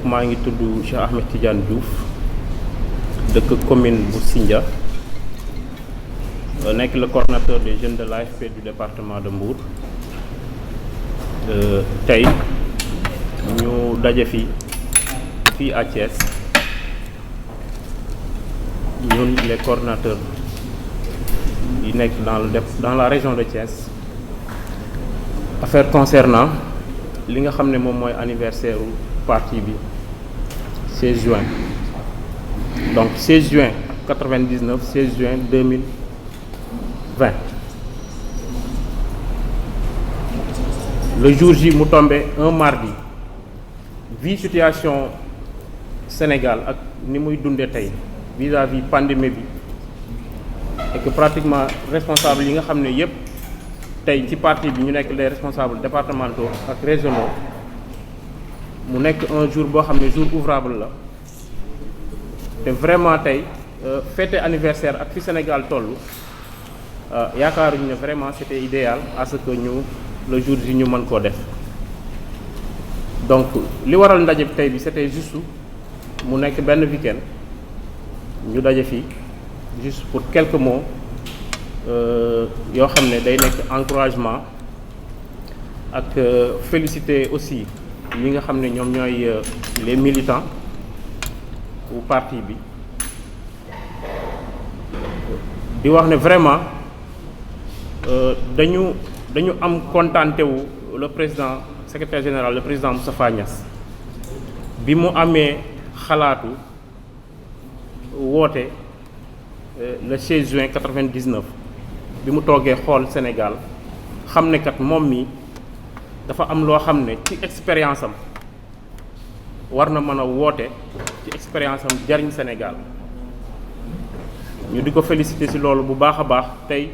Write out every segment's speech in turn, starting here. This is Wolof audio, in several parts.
maa ngi tudd Cheikh Ahmed Tidiane Diouf dëkk commune bu Sindia nekk le coordonnateur des jeunes de l'AFP du département de Mbour. Tey ñu daje fii à Thiès ñun les coordonnateurs yi nekk dans la région de Thiès affaire concernant li nga xam ne moom mooy anniversaire u parti bi 16 juin donc 16 juin 99 16 juin 2020 le jour J mu tombé un mardi vi situation Sénégal ak ni muy dundee tey vis-à-vis pandémie bi et que pratiquement responsable yi nga xam ne yépp tey ci parti bi ñu nekk les responsables départementaux ak régionaux mu nekk un jour boo xam ne jour ouvrable la te vraiment tey fêter anniversaire ak fi Sénégal toll yaakaaruñu ne vraiment c'était idéal à ce que le jour ji ñu mën koo def donc li waral ndaje bi tey bi c'était juste mu nekk benn week-end ñu daje fii juste pour quelques mots yoo xam ne day nekk encouragement ak féliciter aussi ñi nga xam ne ñoom ñooy les militants bu parti bi di wax ne vraiment dañu am contenté wu le président secrétaire général le président Moustapha Niasse bi mu amee xalaatu woote le 16 juin 99 bi mu toogee xool Sénégal xam ne kat moom mi dafa am loo xam ne ci expérience am war na mën a woote ci expérience am jariñ Sénégal ñu di ko féliciter ci loolu bu baax a baax tey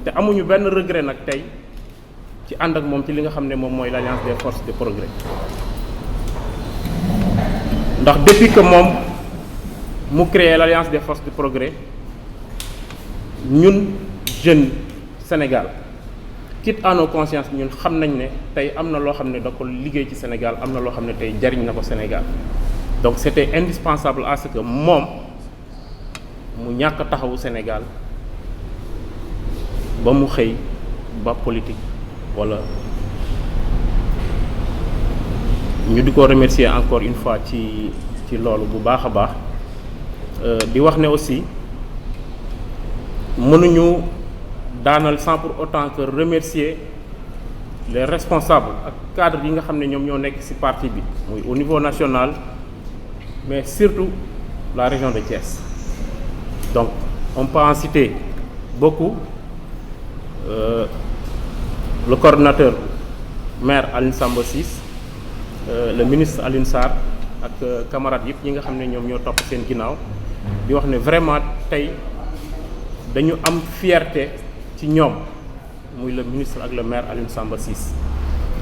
te amuñu benn regret nag tey ci ànd ak moom ci li nga xam ne moom mooy l'Alliance des forces de progrès ndax depuis que moom mu créé l'Alliance des forces de progrès ñun jeunes Sénégal quitte à nos consciences ñun xam nañ ne tey am na loo xam ne da ko liggéey ci Sénégal am na loo xam ne tey jariñ na ko Sénégal donc c'était indispensable à ce que moom mu ñàkk a taxawu Sénégal ba mu xëy ba politique wala ñu di ko remercier encore une fois ci loolu bu baax a baax di wax ne aussi mënuñu daanal sans pour autant que remercier les responsables ak cadres yi nga xam ne ñoom ñoo nekk ci parti bi muy au niveau national mais surtout la région de Thiès donc on peut en citer beaucoup le coordonnateur maire Alioune Samba Ciss le ministre Alioune Sarr ak camarades yëpp ñi nga xam ne ñoom ñoo topp seen ginnaaw di wax ne vraiment tey dañu am fierté ci ñoom muy le ministre ak le maire Alioune Samba Ciss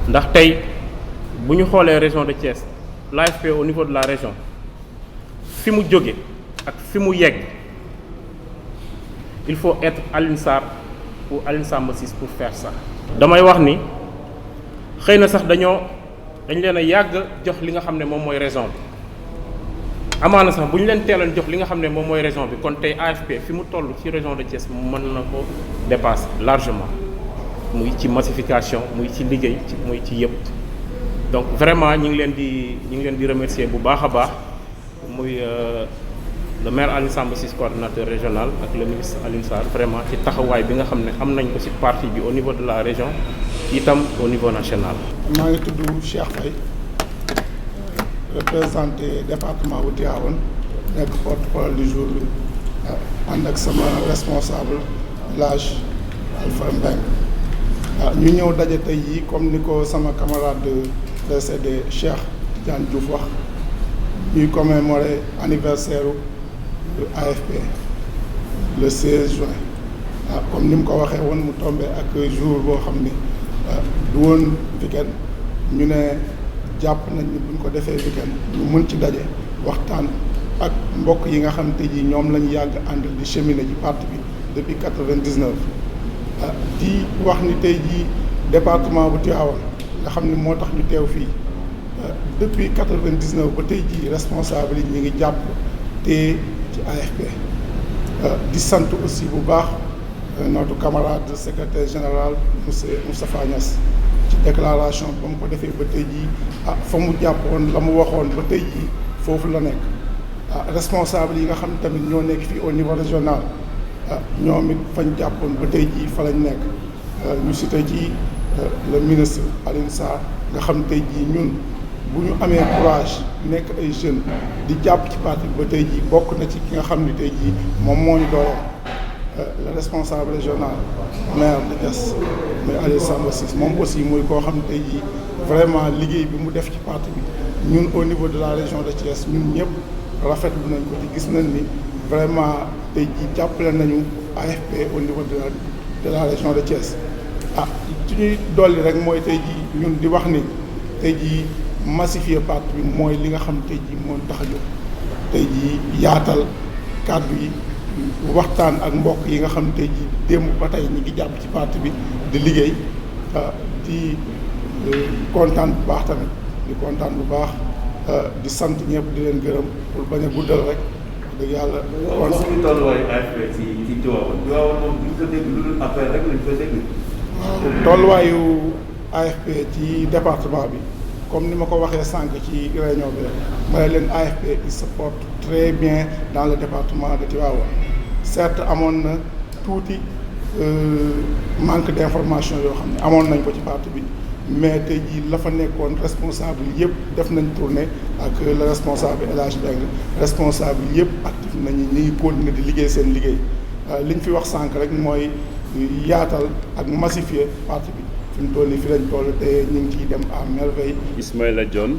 ndax tey bu ñu xoolee région de Thiès l'AFP au niveau de la région fi mu jóge ak fi mu yegg il faut être Alioune Sarr ou Alioune Samba Ciss pour faire ça. damay wax ni xëy na sax dañ leen a yàgg jox li nga xam ne moom mooy raison bi amaana sax bu ñu leen teeloon jox li nga xam ne moom mooy raison bi kon tey AFP fi mu toll ci région de Thiès mën na ko dépasser largement muy ci massification muy ci liggéey muy ci yëpp donc vraiment ñi ngi leen di remercier bu baax a baax muy le maire Alioune Samba Ciss coordonnateur régional ak le ministre Alioune Sarr vraiment ci taxawaay bi nga xam ne am nañ ko ci parti bi au niveau de la région itam au niveau national. maa ngi tudd Cheikh Faye représenté département bu Tivaouane nekk porte-parole du jour bi ànd ak sama responsable village Alpha Mbengue ñu ñëw daje tey yi comme ni ko sama camarade de précédé Cheikh Tidiane Diouf wax ñuy commémorer anniversaire du AFP le 16 juin comme ni mu ko waxee woon mu tombé ak jour boo xam ni du woon weekend ñu ne jàpp nañ ni buñ ko defee weekend ñu mën ci daje waxtaan ak mbokk yi nga xam te ji ñoom lañu yàgg ànd di cheminer ci parti bi depuis 99 di wax ni tey jii département bu Tivaouane nga xam ni moo tax ñu teew fii depuis 99 ba tey jii responsable yi ñu ngi jàpp te ci AFP di sant aussi bu baax notre camarade secrétaire général monsieur Moustapha Niasse ci déclaration ba mu ko defee ba tey jii fa mu jàppoon la mu waxoon ba tey jii foofu la nekk responsable yi nga xam tamit ñoo nekk fii au niveau régional ñoom it fañ jàppoon ba tey jii fa lañ nekk ñu cité ci le ministre Alioune Sarr nga xam tey jii ñun bu ñu amee courage nekk ay jeunes di jàpp ci parti ba tey jii bokk na ci ki nga xam ni tey jii moom moo ñu dooleel le responsable régional maire de Thiès muy Aliou Samba Ciss moom aussi muy koo xam tey jii vraiment liggéey bi mu def ci parti bi ñun au niveau de la région de Thiès ñun ñëpp rafetlu nañ ko ci gis nañ ni vraiment tey jii jàppale nañu AFP au niveau de la région de Thiès ci ñuy dolli rek mooy tey jii ñun di wax ni tey jii massifier parti bi mooy li nga xam tey jii moo tax a jóg tey jii yaatal kàddu yi waxtaan ak mbokk yi nga xam tey jii démb ba tey ñi ngi jàpp ci parti bi di liggéey di kontaan bu baax tamit di kontaan bu baax di sant ñëpp di leen gërëm pour bañ a guddal rek dëgg yàlla. kon suñu tolluwaayu AFP ci Tivaouane moom bu ñu ko dégg lu dul affaire rek lañ ko dégg. waaw tolluwaayu AFP ci département bi comme ni ma ko waxee sànq ci réunion bi rek ma ne leen AFP il se porte très bien dans le département de Tivaouane certes amoon na tuuti manque d'information yoo xam ne amoon nañ ko ci parti bi mais tey jii la fa nekkoon responsable yëpp def nañ tournée ak le responsable El Hadj Mbengue responsable yëpp actif nañu ñu ngi continuer di liggéey seen liggéey li ñu fi wax sànq rek mooy yaatal ak massifier parti bi fi mu toll nii fi lañ toll te ñu ngi ciy dem à merveille. Ismaïla Dione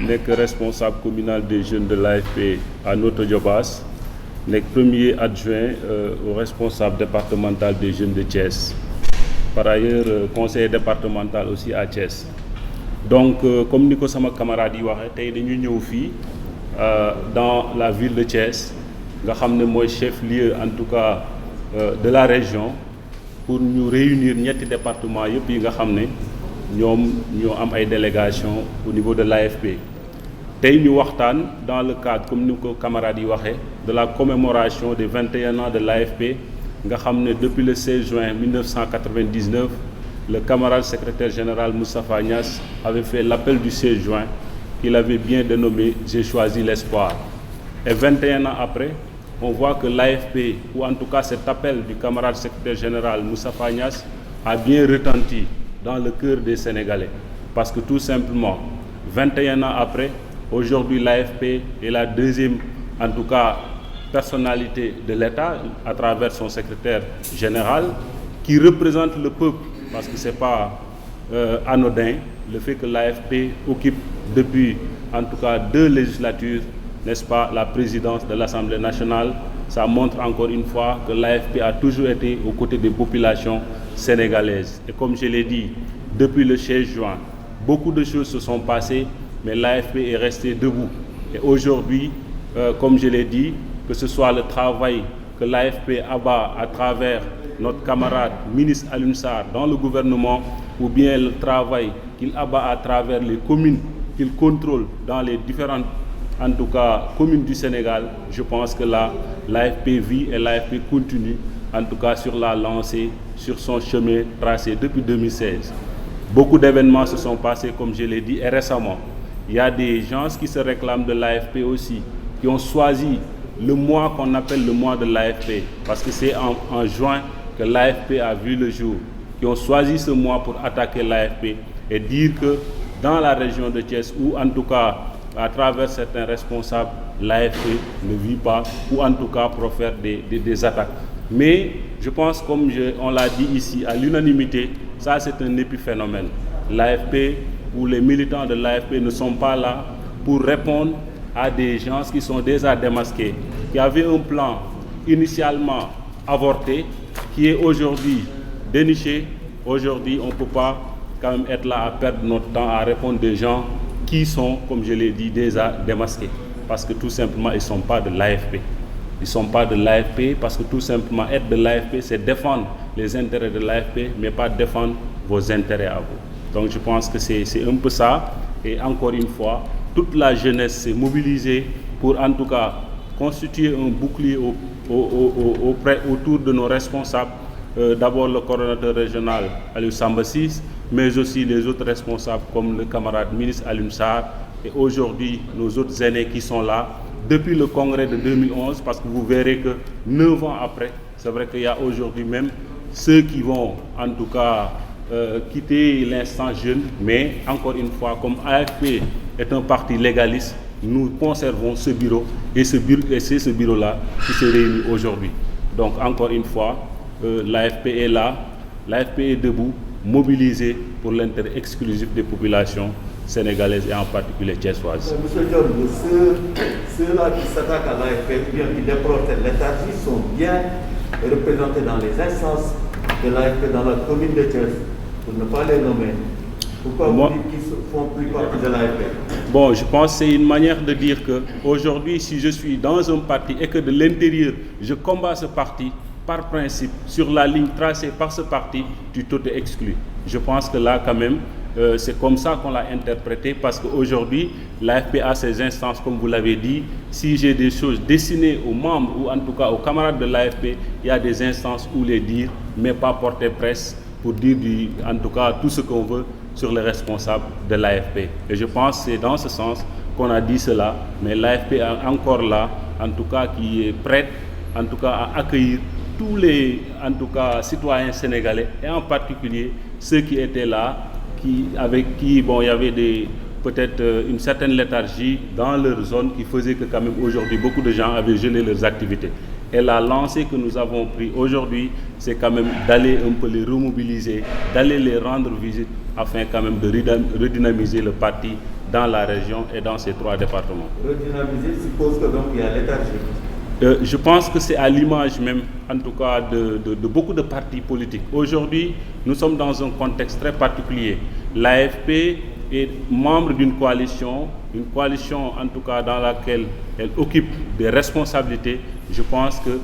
nekk responsable communal des jeunes de l'AFP à Notto Diobass nekk premier adjoint au responsable départemental des jeunes de Thiès. Par ailleurs conseiller départemental aussi à Thiès donc comme ni ko sama camarade yi waxee tey dañu ñëw fii dans la ville de Thiès nga xam ne mooy chef-lieu en tout cas de la région pour ñu réunir ñetti département yëpp yi nga xam ne ñoom ñoo am ay délégation au niveau de l'AFP tey ñu waxtaan dans le cadre comme ni ko camarade yi waxee de la commémoration des 21 ans de l'AFP nga xam ne depuis le 16 juin 1999 le camarade secrétaire général Moustapha Niasse avait fait l'appel du 16 juin qu'il avait bien dénommé J'ai choisi l'espoir et 21 ans après on voit que l'AFP ou en tout cas cet appel du camarade secrétaire général Moustapha Niasse a bien retenti dans le cœur des Sénégalais parce que tout simplement 21 ans après aujourd'hui l'AFP est la deuxième en tout cas personnalité de l'État à travers son secrétaire général qui représente le peuple parce que c'est pas anodin le fait que l'AFP occupe depuis en tout cas 2 législatures n'est-ce pas la présidence de l'Assemblée nationale ça montre encore une fois que l'AFP a toujours été aux côtés des populations sénégalaises et comme je l'ai dit depuis le 16 juin beaucoup de choses se sont passées mais l'AFP est resté debout et aujourd'hui comme je l'ai dit que ce soit le travail que l'AFP abat à travers notre camarade ministre Alioune Sarr dans le gouvernement ou bien le travail qu'il abat à travers les communes qu'il contrôle dans les différentes en tout cas communes du Sénégal je pense que là l'AFP vit et l'AFP continue en tout cas sur la lancée sur son chemin tracé depuis 2016 beaucoup d'événements se sont passés comme je l'ai dit et récemment il y a des gens qui se réclament de l'AFP aussi qui ont choisi le mois qu'on appelle le mois de l'AFP parce que c'est en juin que l'AFP a vu le jour qui ont choisi ce mois pour attaquer l'AFP et dire que dans la région de Thiès ou en tout cas à travers certains responsables l'AFP ne vit pas ou en tout cas profère des attaques mais je pense comme on l'a dit ici à l'unanimité ça c'est un épiphénomène l'AFP ou les militants de l'AFP ne sont pas là pour répondre à des gens qui sont déjà démasqués, qui avaient un plan initialement avorté, qui est aujourd'hui déniché. Aujourd'hui, on ne peut pas quand même être là à perdre notre temps à répondre des gens qui sont, comme je l'ai dit, déjà démasqués. Parce que tout simplement, ils ne sont pas de l'AFP. Ils ne sont pas de l'AFP parce que tout simplement, être de l'AFP, c'est défendre les intérêts de l'AFP, mais pas défendre vos intérêts à vous. Donc je pense que c'est un peu ça. Et encore une fois, toute la jeunesse s'est mobilisée pour en tout cas constituer un bouclier autour de nos responsables. D'abord le coordonnateur régional Aliou Samba Ciss, mais aussi les autres responsables comme le camarade ministre Alioune Sarr et aujourd'hui nos autres aînés qui sont là depuis le congrès de 2011, parce que vous verrez que 9 ans après, c'est vrai qu'il y a aujourd'hui même ceux qui vont en tout cas quitter l'instant jeune, mais encore une fois, comme AFP est un parti légaliste, nous conservons ce bureau et c'est ce bureau-là qui se réunit aujourd'hui. Donc encore une fois, l'AFP est là, l'AFP est debout, mobilisé pour l'intérêt exclusif des populations sénégalaises et en particulier thiessoises. Monsieur John, ceux-là qui s'attaquent à l'AFP ou bien qui déplorent cette léthargie sont bien représentés dans les instances de l'AFP dans la commune de Thiès, pour ne pas les nommer. Pourquoi vous dites qu'ils ne font plus partie de l'AFP? Bon, je pense que c'est une manière de dire que aujourd'hui, si je suis dans un parti et que de l'intérieur, je combats ce parti, par principe, sur la ligne tracée par ce parti, tu t'auto-exclus. Je pense que là, quand même, c'est comme ça qu'on l'a interprété, parce qu'aujourd'hui, l'AFP a ses instances, comme vous l'avez dit. Si j'ai des choses destinées aux membres ou en tout cas aux camarades de l'AFP, il y a des instances où les dire, mais pas porter presse pour dire en tout cas tout ce qu'on veut sur les responsables de l'AFP. Et je pense que c'est dans ce sens qu'on a dit cela, mais l'AFP est encore là, en tout cas qui est prête, en tout cas à accueillir tous les en tout cas citoyens sénégalais et en particulier ceux qui étaient là, avec qui bon, il y avait peut-être une certaine léthargie dans leur zone qui faisait que quand même aujourd'hui beaucoup de gens avaient gelé leurs activités. Et la lancée que nous avons prise aujourd'hui, c'est quand même d'aller un peu les remobiliser, d'aller les rendre visite afin quand même de redynamiser le parti dans la région et dans ces 3 départements. Redynamiser suppose que donc il y a léthargie. Je pense que c'est à l'image même, en tout cas, de beaucoup de partis politiques. Aujourd'hui, nous sommes dans un contexte très particulier. L'AFP est membre d'une coalition en tout cas dans laquelle elle occupe des responsabilités. Je pense que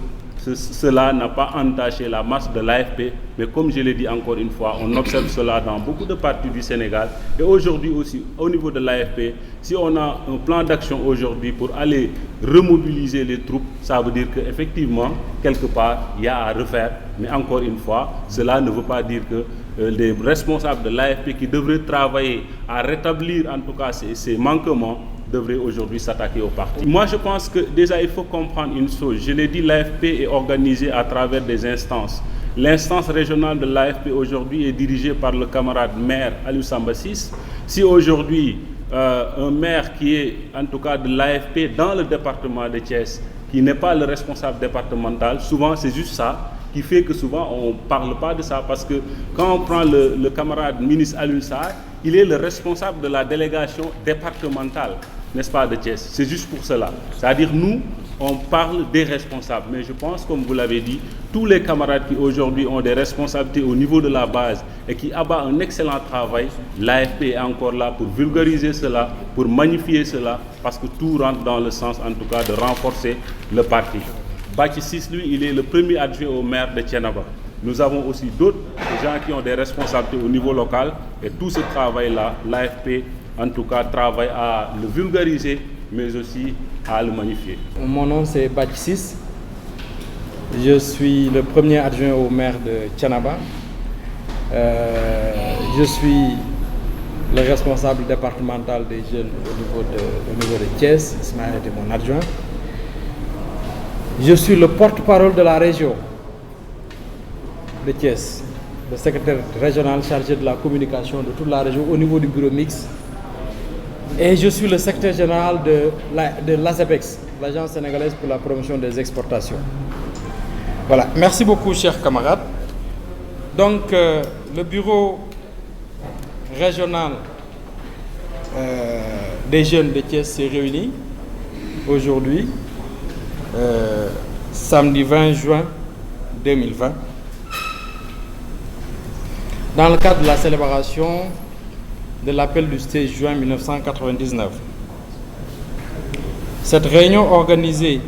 cela n'a pas entaché la marche de l'AFP, mais comme je l'ai dit encore une fois, on observe cela dans beaucoup de partis du Sénégal. Et aujourd'hui aussi, au niveau de l'AFP, si on a un plan d'action aujourd'hui pour aller remobiliser les troupes, ça veut dire qu'effectivement, quelque part, il y a à refaire. Mais encore une fois, cela ne veut pas dire que les responsables de l'AFP qui devraient travailler à rétablir en tout cas ces manquements devrait aujourd'hui s'attaquer au parti. Moi, je pense que déjà, il faut comprendre une chose. Je l'ai dit, l'AFP est organisée à travers des instances. L'instance régionale de l'AFP aujourd'hui est dirigée par le camarade maire Aliou Samba Ciss. Si aujourd'hui, un maire qui est en tout cas de l'AFP dans le département de Thiès, qui n'est pas le responsable départemental, souvent c'est juste ça qui fait que souvent on ne parle pas de ça, parce que quand on prend le camarade ministre Alioune Sarr, il est le responsable de la délégation départementale, n'est-ce pas, de Thiès. C'est juste pour cela. C'est-à-dire nous, on parle des responsables, mais je pense, comme vous l'avez dit, tous les camarades qui aujourd'hui ont des responsabilités au niveau de la base et qui abattent un excellent travail, l'AFP est encore là pour vulgariser cela, pour magnifier cela, parce que tout rentre dans le sens, en tout cas, de renforcer le parti. Bathie Ciss, lui, il est le premier adjoint au maire de Thiénaba. Nous avons aussi d'autres gens qui ont des responsabilités au niveau local, et tout ce travail-là, l'AFP, en tout cas, travaille à le vulgariser, mais aussi à le magnifier. Mon nom, c'est Bathie Ciss. Je suis le premier adjoint au maire de Thiénaba. Je suis le responsable départemental des jeunes au niveau de Thiès. Ismaël était mon adjoint. Je suis le porte-parole de la région de Thiès, le secrétaire régional chargé de la communication de toute la région au niveau du bureau mixte. Et je suis le secrétaire général de l'ASEPEX, l'Agence sénégalaise pour la promotion des exportations. Voilà, merci beaucoup, chers camarades. Donc, le bureau régional des jeunes de Thiès s'est réuni aujourd'hui, samedi 20 juin 2020, dans le cadre de la célébration de l'appel du 16 juin 1999. Cette réunion organisée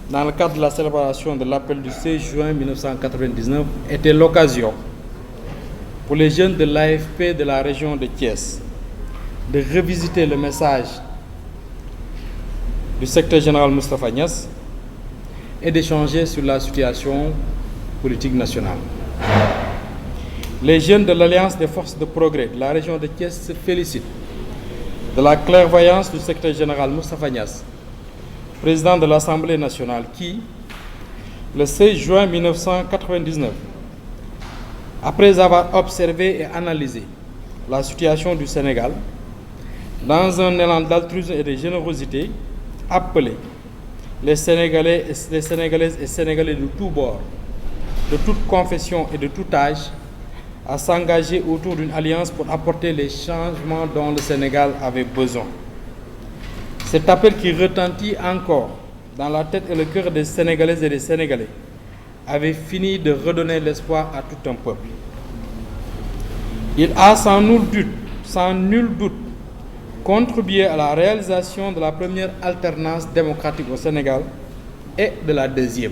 dans le cadre de la célébration de l'appel du 16 juin 1999 était l'occasion pour les jeunes de l'AFP de la région de Thiès de revisiter le message du secrétaire général Moustapha Niasse et d'échanger sur la situation politique nationale. Les jeunes de l'Alliance des forces de progrès de la région de Thiès se félicitent de la clairvoyance du secrétaire général Moustapha Niasse, président de l'Assemblée nationale, qui, le 16 juin 1999, après avoir observé et analysé la situation du Sénégal, dans un élan d'altruisme et de générosité, appelé les Sénégalaises et Sénégalais de tous bords, de toute confession et de tout âge, à s'engager autour d'une alliance pour apporter les changements dont le Sénégal avait besoin. Cet appel qui retentit encore dans la tête et le cœur des Sénégalaises et des Sénégalais avait fini de redonner l'espoir à tout un peuple. Il a sans nul doute contribué à la réalisation de la première alternance démocratique au Sénégal et de la deuxième.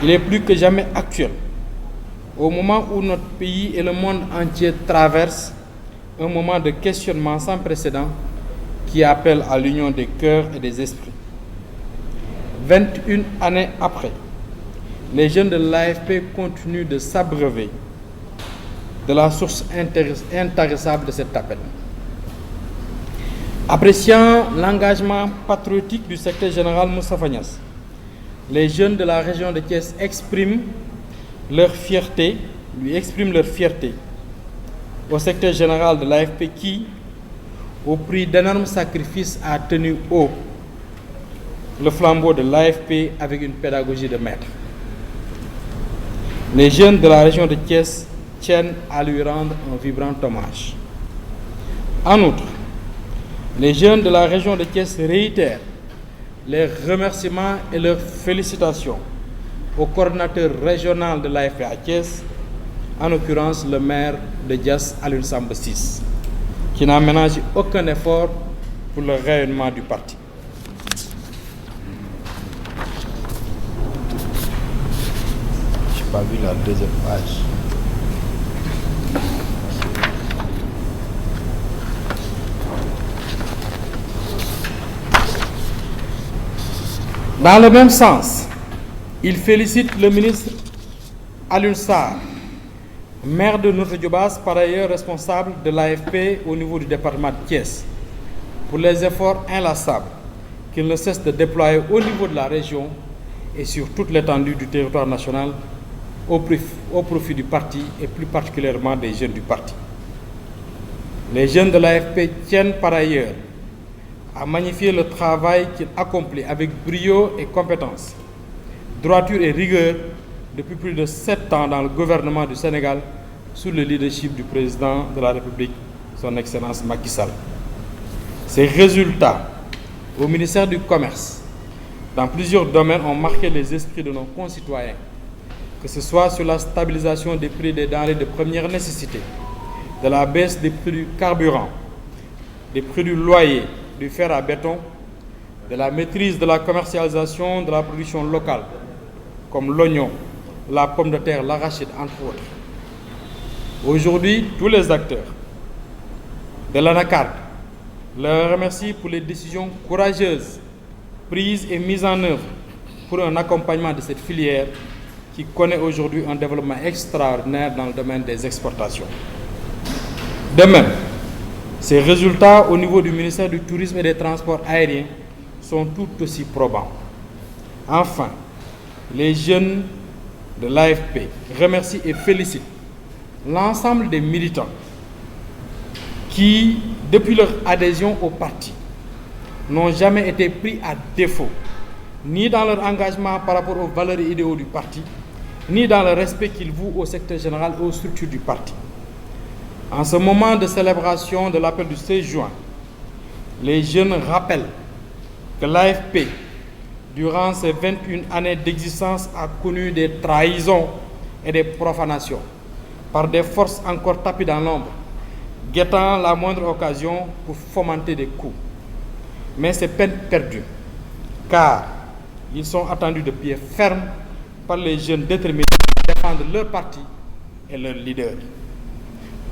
Il est plus que jamais actuel, au moment où notre pays et le monde entier traversent un moment de questionnement sans précédent qui appelle à l'union des cœurs et des esprits. 21 années après, les jeunes de l'AFP continuent de s'abreuver de la source intarissable de cet appel. Appréciant l'engagement patriotique du secrétaire général Moustapha Niasse, les jeunes de la région de Thiès lui expriment leur fierté au secrétaire général de l'AFP qui, au prix d'énormes sacrifices, a tenu haut le flambeau de l'AFP avec une pédagogie de maître. Les jeunes de la région de Thiès tiennent à lui rendre un vibrant hommage. En outre, les jeunes de la région de Thiès réitèrent les remerciements et leurs félicitations au coordinateur régional de l'AFP à Thiès, en l'occurrence le maire de Diass, Alioune Samba Ciss, qui n'a ménagé aucun effort pour le rayonnement du parti. Je n'ai pas vu la deuxième page. Dans le même sens, il félicite le ministre Alioune Sarr, maire de Notto Diobass, par ailleurs responsable de l'AFP au niveau du département de Thiès, pour les efforts inlassables qu'il ne cesse de déployer au niveau de la région et sur toute l'étendue du territoire national au profit du parti et plus particulièrement des jeunes du parti. Les jeunes de l'AFP tiennent par ailleurs à magnifier le travail qu'il accomplit avec brio et compétence, droiture et rigueur depuis plus de 7 ans dans le gouvernement du Sénégal sous le leadership du président de la République, son Excellence Macky Sall. Ces résultats au ministère du Commerce, dans plusieurs domaines, ont marqué les esprits de nos concitoyens, que ce soit sur la stabilisation des prix des denrées de première nécessité, de la baisse des prix du carburant, des prix du loyer, du fer à béton, de la maîtrise de la commercialisation de la production locale, comme l'oignon, la pomme de terre, l'arachide, entre autres. Aujourd'hui, tous les acteurs de l'anacarde leur remercient pour les décisions courageuses prises et mises en œuvre pour un accompagnement de cette filière qui connaît aujourd'hui un développement extraordinaire dans le domaine des exportations. De même, ces résultats au niveau du ministère du Tourisme et des Transports aériens sont tout aussi probants. Enfin, les jeunes de l'AFP remercient et félicitent l'ensemble des militants qui, depuis leur adhésion au parti, n'ont jamais été pris à défaut, ni dans leur engagement par rapport aux valeurs et idéaux du parti, ni dans le respect qu'ils vouent au secrétaire général et aux structures du parti. En ce moment de célébration de l'appel du 16 juin, les jeunes rappellent que l'AFP, durant ses 21 années d'existence, a connu des trahisons et des profanations par des forces encore tapis dans l'ombre, guettant la moindre occasion pour fomenter des coups. Mais c'est peine perdue, car ils sont attendus de pied ferme par les jeunes déterminés à défendre leur parti et leur leader.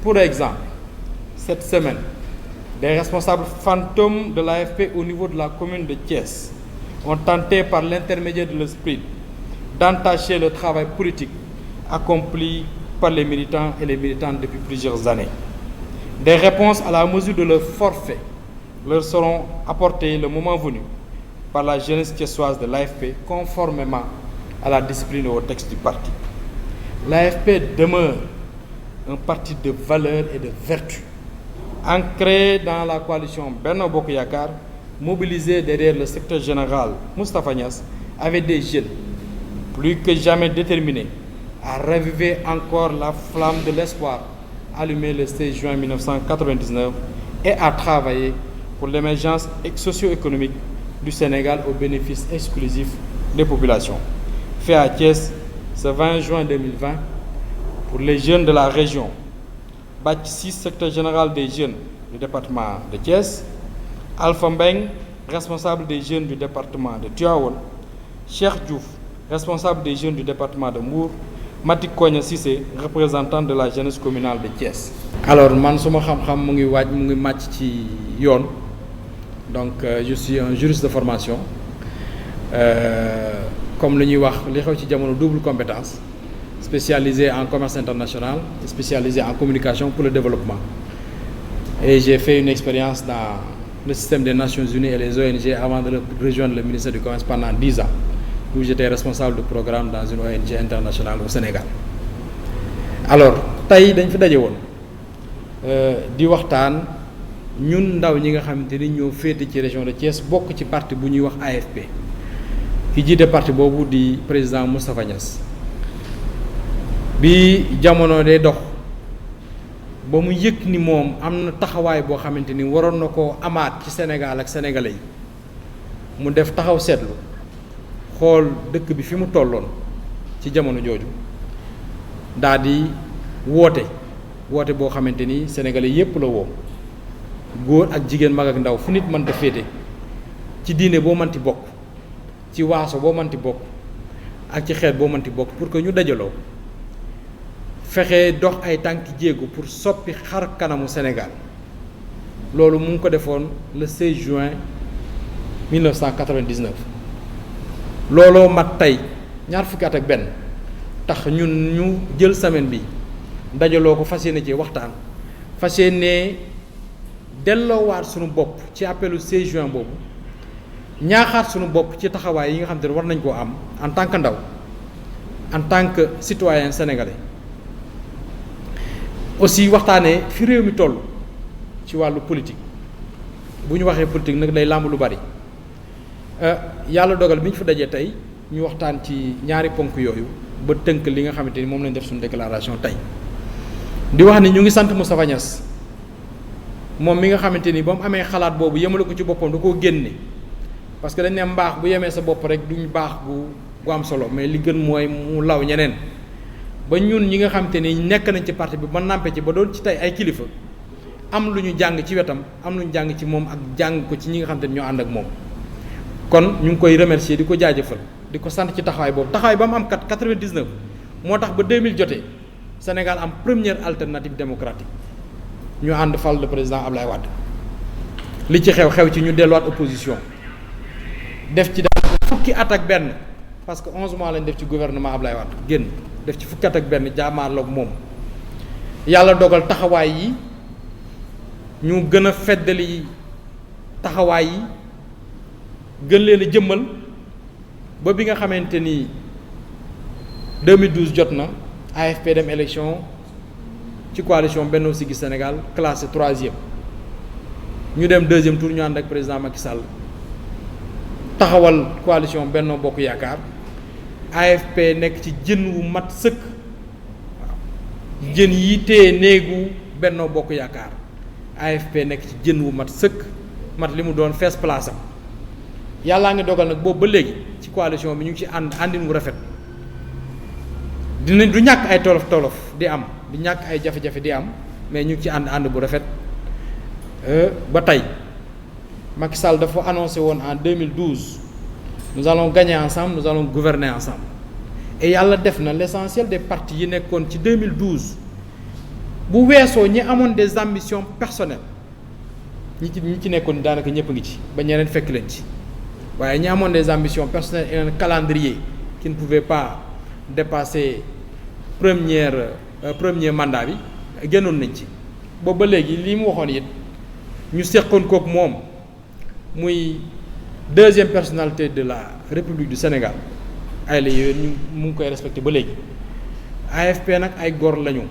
Pour exemple, cette semaine, des responsables fantômes de l'AFP au niveau de la commune de Thiès ont tenté par l'intermédiaire de l'esprit d'entacher le travail politique accompli par les militants et les militantes depuis plusieurs années. Des réponses à la mesure de leur forfait leur seront apportées le moment venu par la jeunesse thiessoise de l'AFP conformément à la discipline et au texte du parti. L'AFP demeure un parti de valeurs et de vertu, ancré dans la coalition Benno Bokk Yakaar, mobilisé derrière le secrétaire général Moustapha Niasse, avec des jeunes plus que jamais déterminés à raviver encore la flamme de l'espoir allumée le 16 juin 1999 et à travailler pour l'émergence socio-économique du Sénégal au bénéfice exclusif des populations. Fait à Thiès ce 20 juin 2020 pour les jeunes de la région. Bac 6, secrétaire général des jeunes du département de Thiès. Alpha Mbeng, responsable des jeunes du département de Tivaouane. Cheikh Diouf, responsable des jeunes du département de Mbour. Matik Kogne Cissé, représentant de la jeunesse communale de Thiès. Alors man suma xam-xam mu ngi màcc ci yoon, donc je suis un juriste de formation, comme li ñuy wax li xew ci jamono double compétence, spécialisé en commerce international et spécialisé en communication pour le développement. Et j'ai fait une expérience dans le système des Nations Unies et les ONG avant de rejoindre le ministère du Commerce pendant 10 ans, où j'étais responsable de programme dans une ONG internationale au Sénégal. Alors tey dañ fi daje woon di waxtaan ñun ndaw ñi nga xamante ni ñoo féete ci région de Thiès bokk ci parti bu ñuy wax AFP. Ki jiite parti boobu di président Moustapha Niasse. Bi jamono dee dox ba mu yëg ni moom am na taxawaay boo xamante ni waroon na koo amaat ci Sénégal ak sénégalais yi, mu def taxaw seetlu xool dëkk bi fi mu tolloon ci jamono jooju daa di woote boo xamante ni sénégalais yépp la woo, góor ak jigéen, mag ak ndaw, fu nit mënta féete, ci diine boo mënti bokk, ci waaso boo mënti bokk ak ci xeet boo mënti bokk, pour que ñu dajaloo fexe dox ay tànki jéego pour soppi xar kanamu Sénégal. Loolu mu ngi ko defoon le 16 juin 1999. looloo mat tey ñaar fukki at ak benn tax ñun ñu jël semaine bi dajaloo ko fas yéene ci waxtaan, fas yéene delloowaat sunu bopp ci appelu 16 juin boobu, ñaaxaat sunu bopp ci taxawaay yi nga xam te ne war nañ koo am en tant que ndaw, en tant que citoyen sénégalais. Aussi waxtaanee fi réew mi toll ci wàllu politique. Bu ñu waxee politique nag day làmb lu bari. Yàlla dogal bi ñu fa dajee tey ñu waxtaan ci ñaari ponk yooyu ba tënk li nga xamante ni moom lañ def suñu déclaration tey. Di wax ni ñu ngi sant Moustapha Niasse moom mi nga xamante ni ba mu amee xalaat boobu yemale ko ci boppam da koo génne, parce que dañ ne mbaax bu yemee sa bopp rek duñ baax gu am solo, mais li gën mooy mu law ñeneen. Ba ñun ñi nga xamante ni nekk nañ ci parti bi ba nàmpe ci ba doon ci tey ay kilifa, am lu ñu jàng ci wetam, am lu ñu jàng ci moom ak jàng ko ci ñi nga xamante ni ñoo ànd ak moom. Kon ñu ngi koy remercier di ko jaajëfal di ko sant ci taxawaay boobu, taxawaay ba mu am 99 moo tax ba 2000 jotee Sénégal am première alternative démocratique, ñu ànd fal le président Ablaye Wade. Li ci xew ci ñu delluwaat opposition def ci daal fukki at ak benn, parce que 11 mois lañ def ci gouvernement Ablaye Wade génn def ci fukki at ak benn jaamaarloog moom. Yàlla dogal taxawaay yi ñu gën a feddali taxawaay yi, gën leen a jëmmal ba bi nga xamante ni 2012 jot na, AFP dem élection ci coalition Benno Siggil Sénégal classé 3e, ñu dem 2e tour ñu ànd ak président Macky Sall taxawal coalition Benno Bokk Yaakaar. AFP nekk ci jën wu mat sëkk, waaw jën yi téye néegu Benno Bokk Yaakaar. AFP nekk ci jën wu mat sëkk, mat li mu doon fees place am. Yàllaa ngi dogal nag boobu ba léegi ci coalition bi ñu ngi ci àndin wu rafet. Du ñàkk ay tolof di am, du ñàkk ay jafe-jafe di am, mais ñu ngi ci ànd bu rafet ba tey. Macky Sall dafa annoncé woon en 2012 nous allons gagner ensemble, nous allons gouverner ensemble. Et yàlla def na l'essentiel des partis yi nekkoon ci 2012 bu weesoo ñi amoon des ambitions personnelles ñi ci nekkoon daanaka ñëpp ngi ci ba ñeneen fekk leen ci waaye ñi amoon des ambitions personnelles et un calendrier qui ne pouvait pas dépasser premier mandat bi génnoon nañ ci boobu ba léegi li mu waxoon it ñu seqoon kook moom muy deuxième personnalité de la République du Sénégal ay la yooyu ñu mu ngi koy respecté ba léegi AFP nag ay góor lañu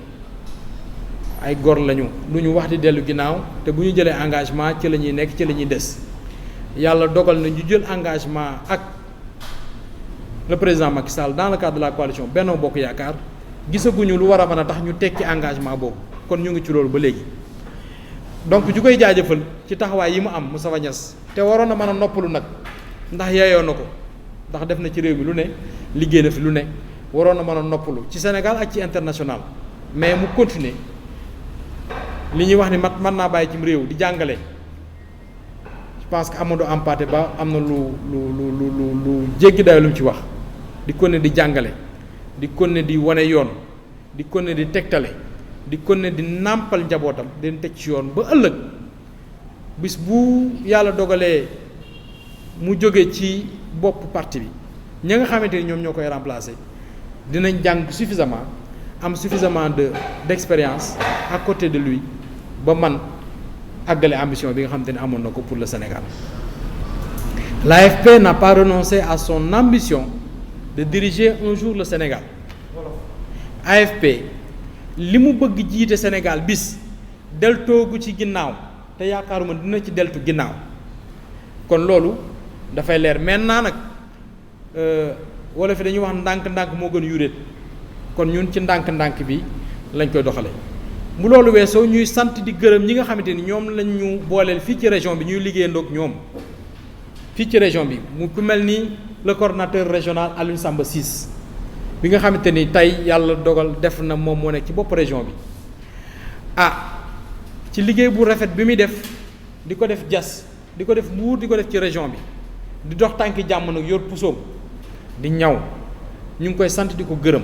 lu ñu wax di dellu ginnaaw te bu ñu jëlee engagement ci la ñuy nekk ci la ñuy des yàlla dogal na ñu jël engagement ak le président Macky Sall dans le cadre de la coalition Benno Bokk Yaakaar gisaguñu lu war a mën a tax ñu tekki engagement boobu kon ñu ngi ci loolu ba léegi donc ñu koy jaajëfal ci taxawaay yi mu am Moustapha Niasse te waroon na mën a noppalu nag ndax yeeyoo na ko ndax def na ci réew mi lu ne liggéey na fi lu ne waroon na mën a noppalu ci Sénégal ak ci international mais mu continuer li ñuy wax ni mën naa bàyyi cim réew di jàngale je pense que Amadou Hampâté Bâ am na lu jéggi dayo lu mu ci wax di kon ne di jàngale di kon ne di wane yoon di kon ne di tegtale di kon ne di nàmpal njabootam di leen teg ci yoon ba ëllëg bis bu yàlla dogalee mu jóge ci bopp parti bi ña nga xamante ni ñoom ñoo koy remplacer dinañ jàng suffisamment am suffisamment d'expérience à côté de lui ba man àggale ambition bi nga xamante ni amoon na ko pour le Sénégal. L'AFP n'a pas renoncé à son ambition de diriger un jour le Sénégal. AFP li mu bëgg jiite Sénégal bis deltoogu ci ginnaaw te yaakaaruma dina ci deltu ginnaaw kon loolu dafay leer maintenant nag wala fi dañuy wax ndànk-ndànk moo gën yuréet kon ñun ci ndànk-ndànk bi lañ koy doxalee bu loolu weesoo ñuy sant di gërëm ñi nga xamante ni ñoom lañ ñu booleel fii ci région bi ñuy liggéeyandoog ñoom fii ci région bi mu ku mel ni le coordonnateur régional Alioune Samba Ciss bi nga xamante ni tey yàlla dogal def na moom moo nekk ci bopp région bi ci liggéey bu rafet bi muy def di ko def Diass di ko def Mbour di ko def ci région bi di dox tànki jàmm nag yor pusoom di ñaw ñu ngi koy sant di ko gërëm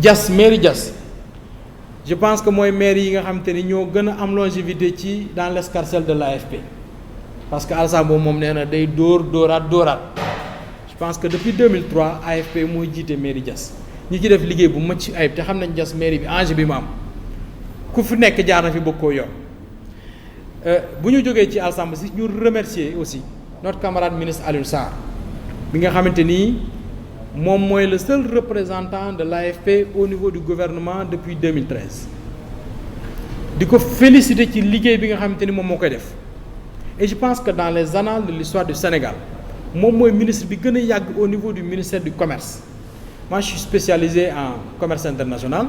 Diass mairie Diass je pense que mooy maire yi nga xamante ni ñoo gën a am longévité ci dans l'escarcelle de l'AFP parce que Alassane boobu moom nee na day dóoraat je pense que depuis 2003 AFP mooy jiite mairie Diass ñi ci def liggéey bu mucc ayib te xam nañ Diass mairie bi enjeu bi mu am ku fi nekk jaar na fi bëgg koo yor bu ñu jógee ci Alassane si ñu remercier aussi notre camarade ministre Alioune Sarr bi nga xamante ni moom mooy le seul représentant de l'AFP au niveau du gouvernement depuis 2013 di ko féliciter ci liggéey bi nga xamante ni moom moo koy def et je pense que dans les annales de l'histoire du Sénégal moom mooy ministre bi gën a yàgg au niveau du ministère du commerce moi je suis spécialisé en commerce international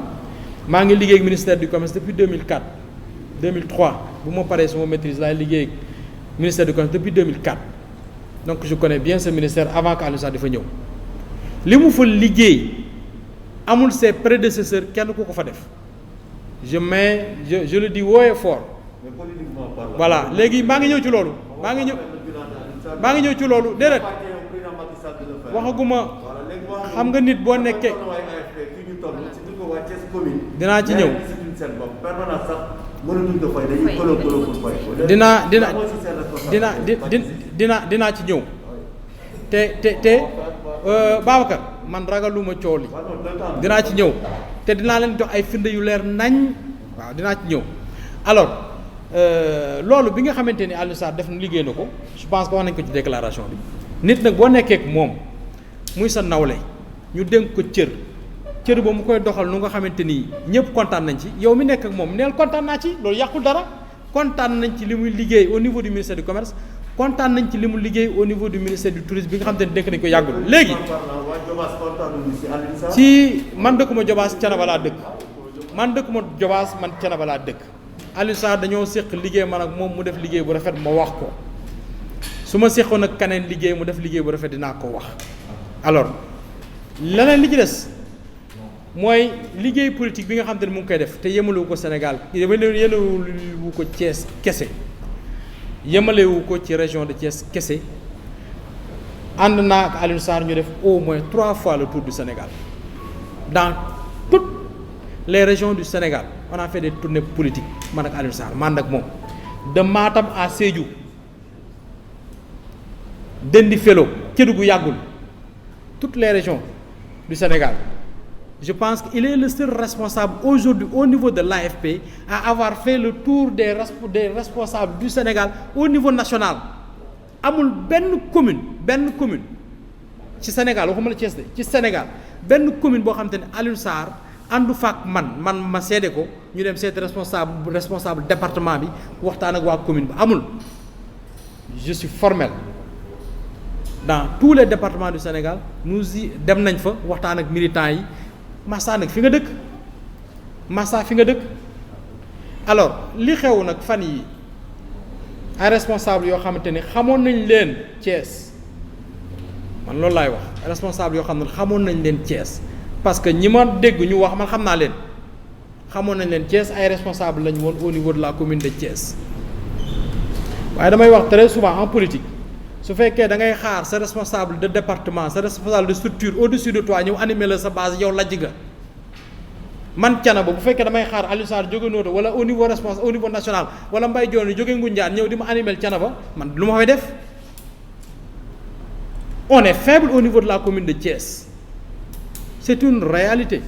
maa ngi liggéey ak ministère du commerce depuis 2003 bu ma paree sama maîtrise laay liggéey ak ministère du commerce depuis 2004 donc je connais bien ce ministère avant que Alioune Sarr dafa ñëw li mu fa liggéey amul ses prédécesseurs kenn ku ko fa def je le dis haut et fort voilà léegi maa ngi ñëw ci loolu maa ngi ñëw ci loolu déedéet waxaguma xam nga nit boo nekkee dinaa ci ñëw dinaa ci ñëw te Babacar man ragaluma coow li dinaa ci ñëw te dinaa leen jox ay firnde yu leer nañ waaw dinaa ci ñëw alors loolu bi nga xamante ni Alioune Sarr def na liggéey na ko je pense que wax nañ ko ci déclaration bi nit nag boo nekkee ak moom muy sa nawle ñu dénk ko cër ba mu koy doxal nu nga xamante ni ñëpp kontaan nañ ci yow mi nekk ak moom neel kontaan naa ci loolu yàqul dara kontaan nañ ci li muy liggéey au niveau du ministère du commerce kontaan nañ ci li mu liggéey au niveau du ministère du tourisme bi nga xamante ni dénk nañ ko yàggul léegi ci man dëkkuma Jobaas Thiénaba laa dëkk man Thiénaba laa dëkk Alioune Sarr dañoo séq liggéey man ak moom mu def liggéey bu rafet ma wax ko su ma séqoon ak keneen liggéey mu def liggéey bu rafet dinaa ko wax alors leneen li ci des mooy liggéey politique bi nga xam te ne mu ngi koy def te yemalewu ko Sénégal yemalewu ko Thiès kese yemalewu ko ci région de Thiès kese ànd naa ak Alioune Sarr ñu def au moins 3 fois le tour du Sénégal dans toutes les régions du Sénégal on a fait des tournées politiques man ak Alioune Sarr man ak moom de Matam à Sédhiou Dendi Felo Kédougou yàggul toutes les régions du Sénégal. Je pense qu'il est le seul responsable aujourd'hui au niveau de l'AFP à avoir fait le tour des responsables du Sénégal au niveau national. Amul benn commune ci Sénégal waxuma la Thiès de ci Sénégal benn commune boo xam te ne Alioune Sarr àndu faak man ma seede ko ñu dem seeti responsable département bi waxtaan ak waa commune bi amul. Je suis formel dans tous les départements du Sénégal nous y dem nañ fa waxtaan ak militants yi Massa nag fi nga dëkk Massa fi nga dëkk alors li xew nag fan yi ay responsable yoo xamante ne xamoon nañ leen Thiès man loolu laay wax ay responsable yoo xam ne xamoon nañ leen Thiès parce que ñi ma dégg ñu wax man xam naa leen xamoon nañ leen Thiès ay responsable lañ woon au niveau de la commune de Thiès waaye damay wax très souvent en politique su fekkee da ngay xaar sa responsable de département sa responsable de structure au-dessus de toi ñëw animer la sa base yow lajj nga man Thiénaba bu fekkee damay xaar Alioune Sarr jóge Notto wala au niveau responsable au niveau national wala Mbaye Dione jóge Ngoundiane ñëw di ma animer Thiénaba man lu ma fay def on est faible au niveau de la commune de Thiès c'est une réalité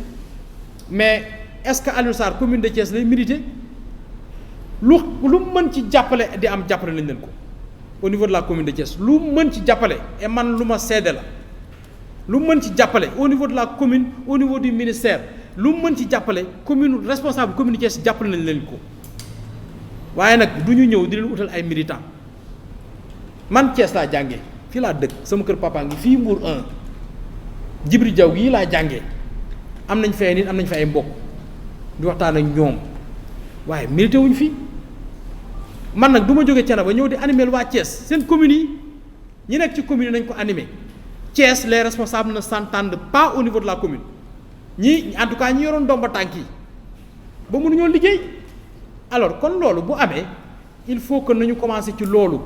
mais est-ce que Alioune Sarr commune de Thiès lay militer lu mën ci jàppale di am jàppale nañ leen ko au niveau de la commune de Thiès lu mën ci jàppale et man lu ma seede la lu mën ci jàppale au niveau de la commune au niveau du ministère lu mën ci jàppale commune responsable commune de Thiès jàppale nañ leen ko waaye nag du ñu ñëw di leen utal ay militants man Thiès laa jàngee fii laa dëkk sama kër papa ngi fii Mbour 1 Djibril Diaw gii laa jàngee am nañ fay nit am nañ fa ay mbokk di waxtaan ak ñoom waaye milité wuñ fii man nag du ma jógee Thiénaba ñëw di animer waa Thiès seen communes yi ñi nekk ci communes yi nañ ko animer Thiès les responsables ne s'entendent pas au niveau de la commune ñi en tout cas ñi yoroon ndomba tànk yi ba mënuñoo liggéey alors kon loolu bu amee il faut que nañu commencer ci loolu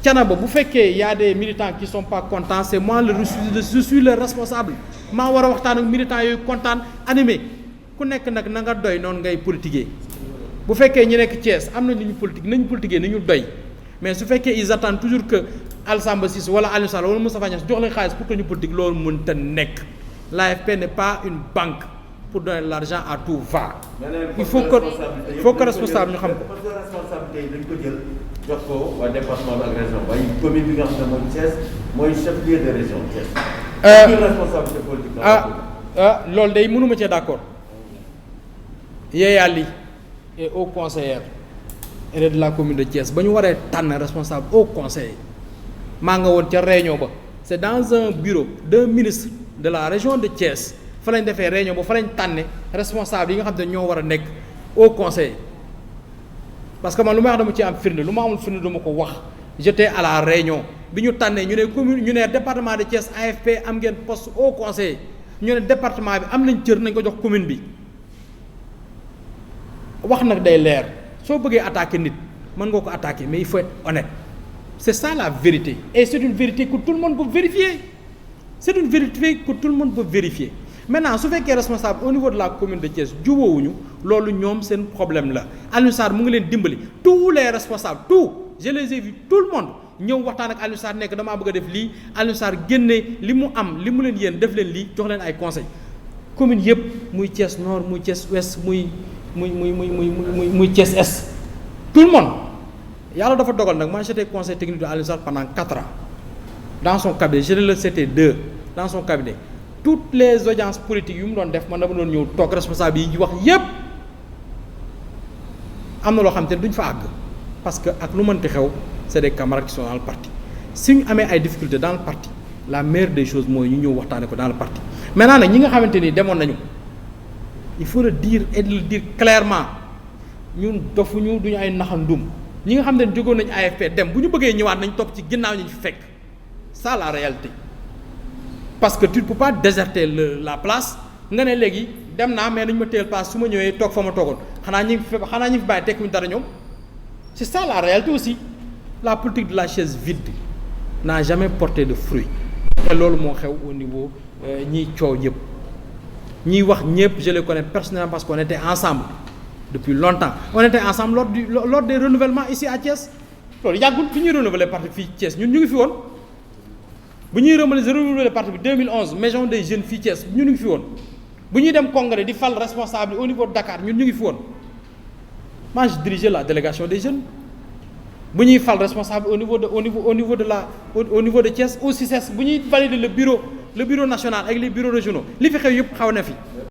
Thiénaba bu fekkee y a des militants qui sont pas contents c'est moi je suis le responsable maa war a waxtaan ak militants yooyu kontaan animer ku nekk nag na nga doy noonu ngay politiquer bu fekkee ñu nekk Thiès am na lu ñu politique nañu politiquer ni ñu doy mais su fekkee ils attendent toujours que Alassane Cissé wala Aliou Sall wala Moustapha Niasse jox leen xaalis pour que ñu politique loolu mënta nekk l'AFP n'est pas une banque pour donner de l'argent à tout va. il faut que responsable ñu xam ko. parce que responsabilité yi dañ ko jël jox ko waa département ak région waaye commune bi nga xam ne mooy Thiès mooy chef-lieu de région Thiès. responsabilité politique loolu day mënuma cee d'accord. Yeyali et au conseiller et de la commune de Thiès ba ñu waree tànn responsable au conseil maa nga woon ca réunion ba c'est dans un bureau d'un ministre de la région de Thiès fa lañ defee réunion ba fa lañ tànne responsable yi nga xam ne ñoo war a nekk au conseil parce que man lu may wax dama ci am firnde lu ma amul firnde dama ko wax j'étais à la réunion bi ñu tànnee ñu ne commune ñu ne département de Thiès AFP am ngeen poste au conseil ñu ne département bi am nañ cër nañ ko jox commune bi wax nag day leer soo bëggee attaquer nit mën nga ko attaquer mais il faut être honnête c'est ça la vérité et c'est une vérité que tout le monde peut vérifier c'est une vérité que tout le monde peut vérifier maintenant su fekkee responsable au niveau de la commune de Thiès jubóowuñu loolu ñoom seen problème la Alioune Sarr mu ngi leen dimbali tous les responsables je les ai vus tout le monde ñëw waxtaan ak Alioune Sarr nekk damaa bëgg a def lii Alioune Sarr génne li mu am li mu leen yéen def leen lii jox leen ay conseils commune yëpp muy Thiès Nord muy Thiès Ouest muy Thiès Est tout le monde yàlla dafa dogal nag moi j'étais conseiller technique de Alioune Sarr pendant 4 ans dans son cabinet je le c'était 2 dans son cabinet toutes les audiences politiques yu mu doon def man dama doon ñëw toog responsable yi wax yépp am na loo xam te ne duñ fa àgg parce que ak lu mënti xew c'est des camarades qui sont dans le parti si ñu amee ay difficultés dans le parti la meilleure des choses mooy ñu ñëw waxtaane ko dans le parti maintenant nag ñi nga xamante ni demoon nañu il faut le dire et le dire clairement ñun dofuñu duñu ay naxandum ñi nga xam ne jógoon nañu AFP dem bu ñu bëggee ñëwaat nañ topp ci ginnaaw ñu fi fekk ça la réalité parce que tu ne peux pas déserter la place nga ne léegi dem naa mais nañu ma téyel place su ma ñëwee toog fa ma toogoon xanaa ñi fi bàyyi tekkuñu dara ñoom c'est ça la réalité aussi la politique de la chaise vide n'a jamais porté de fruits te loolu moo xew au niveau ñiy coow yëpp ñiy wax ñëpp je les connais personnellement parce qu'on était ensemble depuis longtemps. On était ensemble lors des renouvellements ici à Thiès. loolu yàggul fi ñuy renouveler parti fii Thiès ñun ñu ngi fi woon bu ñuy renouveler parti bi 2011 maison des jeunes fii Thiès ñun ñu ngi fi woon bu ñuy dem congrès di fal responsable au niveau de Dakar ñun ñu ngi fi woon moi je dirigeais la délégation des jeunes bu ñuy fal responsable au niveau de Thiès au CICES bu ñuy valider le bureau national ak les bureaux régionaux li fi xew yëpp xaw na fi